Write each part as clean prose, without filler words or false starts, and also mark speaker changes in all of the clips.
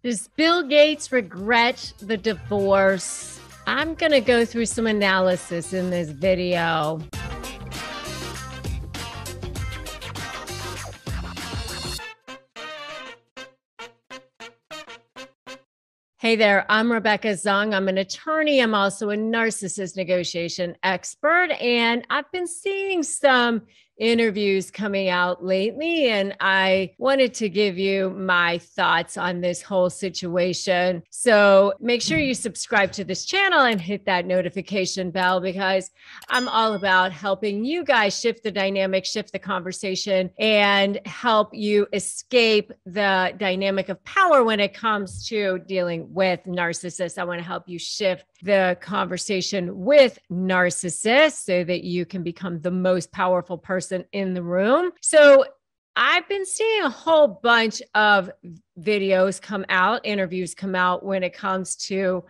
Speaker 1: Does Bill Gates regret the divorce? I'm going to go through some analysis in this video. Hey there, I'm Rebecca Zung. I'm an attorney. I'm also a narcissist negotiation expert, and I've been seeing some interviews coming out lately, and I wanted to give you my thoughts on this whole situation. So make sure you subscribe to this channel and hit that notification bell, because I'm all about helping you guys shift the dynamic, shift the conversation, and help you escape the dynamic of power when it comes to dealing with narcissists. I want to help you shift the conversation with narcissists so that you can become the most powerful person in the room. So I've been seeing a whole bunch of videos come out, interviews come out when it comes to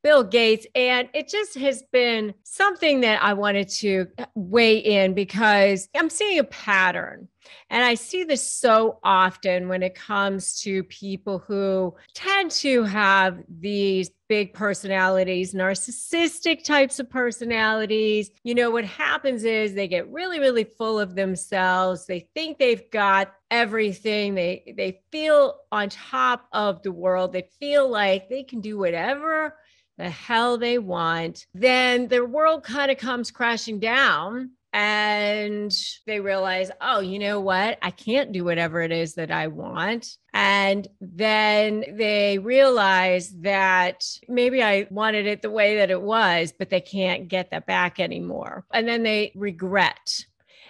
Speaker 1: Bill Gates. And it just has been something that I wanted to weigh in, because I'm seeing a pattern. And I see this so often when it comes to people who tend to have these big personalities, narcissistic types of personalities. You know, what happens is they get really, really full of themselves. They think they've got everything. They feel on top of the world. They feel like they can do whatever the hell they want. Then their world kind of comes crashing down. And they realize, oh, you know what? I can't do whatever it is that I want. And then they realize that maybe I wanted it the way that it was, but they can't get that back anymore. And then they regret.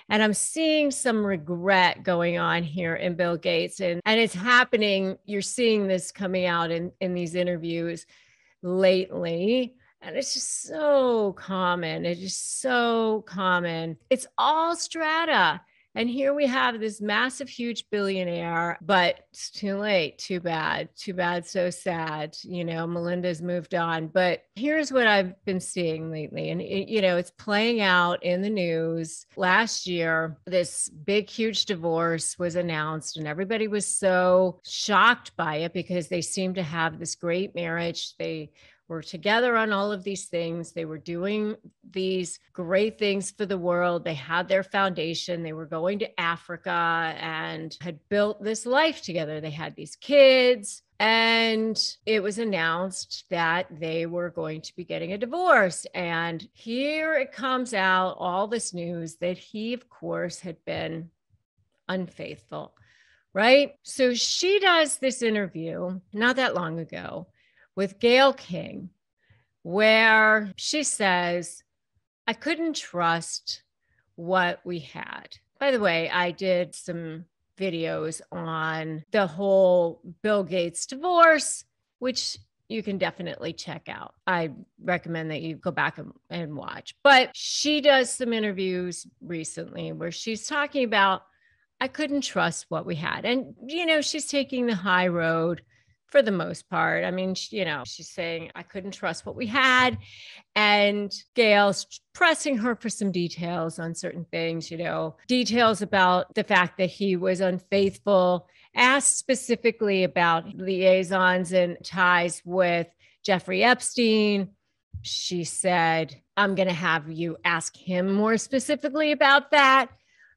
Speaker 1: And I'm seeing some regret going on here in Bill Gates. And it's happening. You're seeing this coming out in these interviews lately. And it's just so common. It's just so common. It's all strata. And here we have this massive, huge billionaire, but it's too late. Too bad. Too bad. So sad. You know, Melinda's moved on. But here's what I've been seeing lately. And, it's playing out in the news. Last year, this big, huge divorce was announced, and everybody was so shocked by it because they seemed to have this great marriage. They were together on all of these things. They were doing these great things for the world. They had their foundation. They were going to Africa and had built this life together. They had these kids, and it was announced that they were going to be getting a divorce. And here it comes out, all this news that he, of course, had been unfaithful, right? So she does this interview not that long ago with Gayle King, where she says, I couldn't trust what we had. By the way, I did some videos on the whole Bill Gates divorce, which you can definitely check out. I recommend that you go back and watch. But she does some interviews recently where she's talking about, I couldn't trust what we had. And, she's taking the high road for the most part. I mean, she's saying, I couldn't trust what we had. And Gayle's pressing her for some details on certain things, details about the fact that he was unfaithful, asked specifically about liaisons and ties with Jeffrey Epstein. She said, I'm going to have you ask him more specifically about that.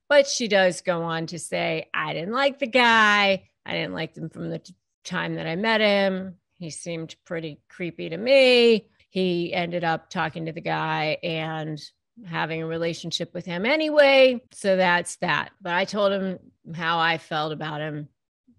Speaker 1: But she does go on to say, I didn't like the guy. I didn't like him from the time that I met him. He seemed pretty creepy to me. He ended up talking to the guy and having a relationship with him anyway. So that's that. But I told him how I felt about him.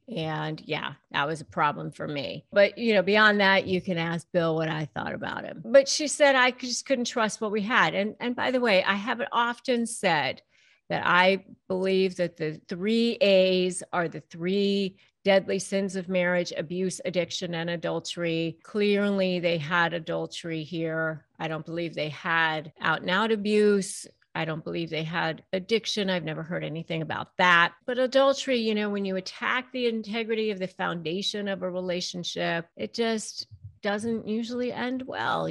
Speaker 1: And yeah, that was a problem for me. But, beyond that, you can ask Bill what I thought about him. But she said, I just couldn't trust what we had. And by the way, I have often said that I believe that the 3 A's are the 3 deadly sins of marriage: abuse, addiction, and adultery. Clearly, they had adultery here. I don't believe they had out and out abuse. I don't believe they had addiction. I've never heard anything about that. But adultery, when you attack the integrity of the foundation of a relationship, it just doesn't usually end well,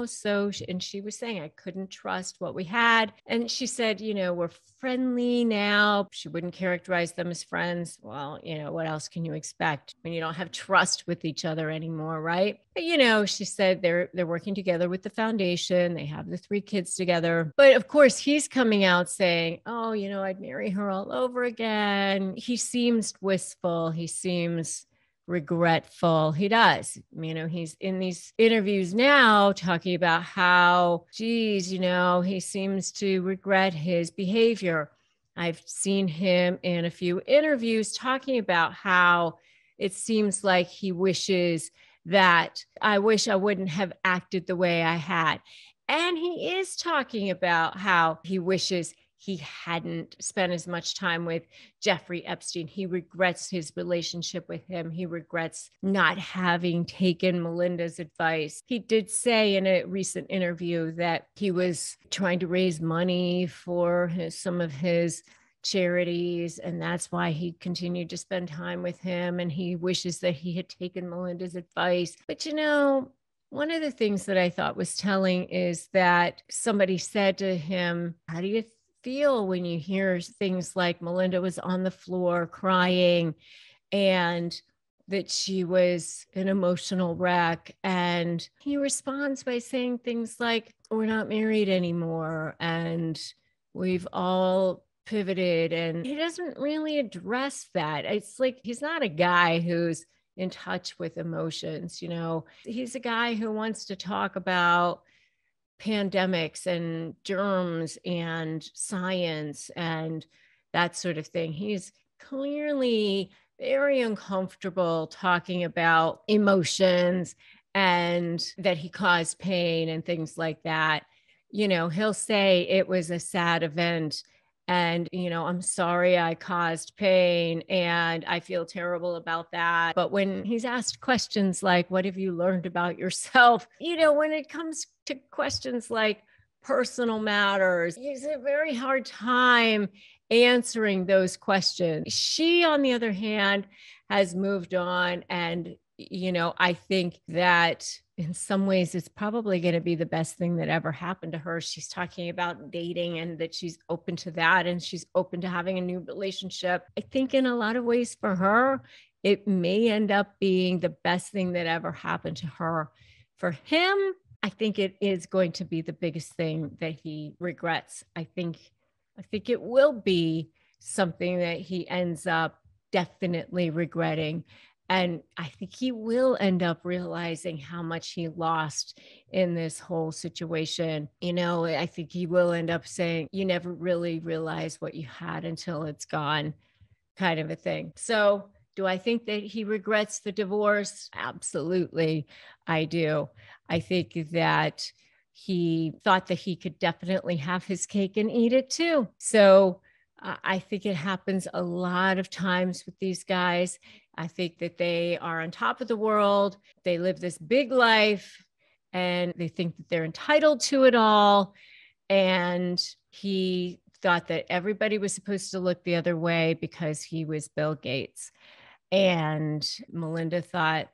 Speaker 1: So, and she was saying, I couldn't trust what we had. And she said, we're friendly now. She wouldn't characterize them as friends. Well, what else can you expect when you don't have trust with each other anymore, right? But, she said they're working together with the foundation. They have the 3 kids together. But of course, he's coming out saying, oh, I'd marry her all over again. He seems wistful. He seems regretful. He does. He's in these interviews now talking about how, geez, he seems to regret his behavior. I've seen him in a few interviews talking about how it seems like he wishes that I wish I wouldn't have acted the way I had. And he is talking about how he wishes he hadn't spent as much time with Jeffrey Epstein. He regrets his relationship with him. He regrets not having taken Melinda's advice. He did say in a recent interview that he was trying to raise money for some of his charities, and that's why he continued to spend time with him. And he wishes that he had taken Melinda's advice. But one of the things that I thought was telling is that somebody said to him, how do you feel when you hear things like Melinda was on the floor crying and that she was an emotional wreck? And he responds by saying things like, we're not married anymore and we've all pivoted. And he doesn't really address that. It's like he's not a guy who's in touch with emotions. He's a guy who wants to talk about pandemics and germs and science and that sort of thing. He's clearly very uncomfortable talking about emotions and that he caused pain and things like that. He'll say it was a sad event and, I'm sorry I caused pain and I feel terrible about that. But when he's asked questions like, what have you learned about yourself? When it comes to questions like personal matters, he's a very hard time answering those questions. She, on the other hand, has moved on. And, I think that in some ways, it's probably going to be the best thing that ever happened to her. She's talking about dating and that she's open to that and she's open to having a new relationship. I think in a lot of ways for her, it may end up being the best thing that ever happened to her. For him, I think it is going to be the biggest thing that he regrets. I think it will be something that he ends up definitely regretting. And I think he will end up realizing how much he lost in this whole situation. I think he will end up saying, you never really realize what you had until it's gone, kind of a thing. So do I think that he regrets the divorce? Absolutely, I do. I think that he thought that he could definitely have his cake and eat it too. So I think it happens a lot of times with these guys. I think that they are on top of the world. They live this big life and they think that they're entitled to it all. And he thought that everybody was supposed to look the other way because he was Bill Gates. And Melinda thought,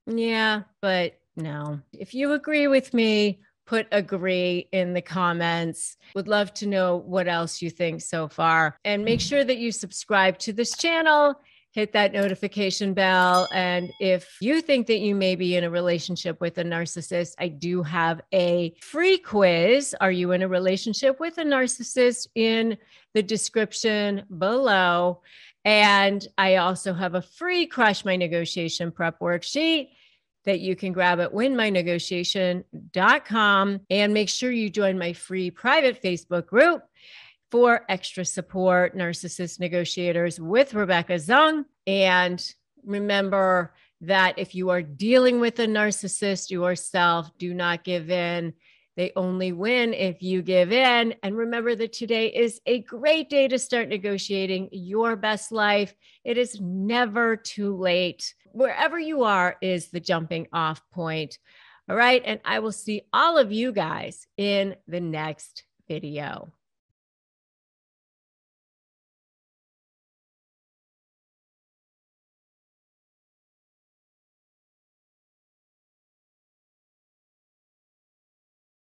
Speaker 1: yeah, but no. If you agree with me, put agree in the comments. Would love to know what else you think so far. And make sure that you subscribe to this channel, hit that notification bell. And if you think that you may be in a relationship with a narcissist, I do have a free quiz. Are you in a relationship with a narcissist? In the description below. And I also have a free Crush My Negotiation prep worksheet that you can grab at winmynegotiation.com, and make sure you join my free private Facebook group for extra support, Narcissist Negotiators with Rebecca Zung. And remember that if you are dealing with a narcissist yourself, do not give in. They only win if you give in. And remember that today is a great day to start negotiating your best life. It is never too late. Wherever you are is the jumping off point. All right. And I will see all of you guys in the next video.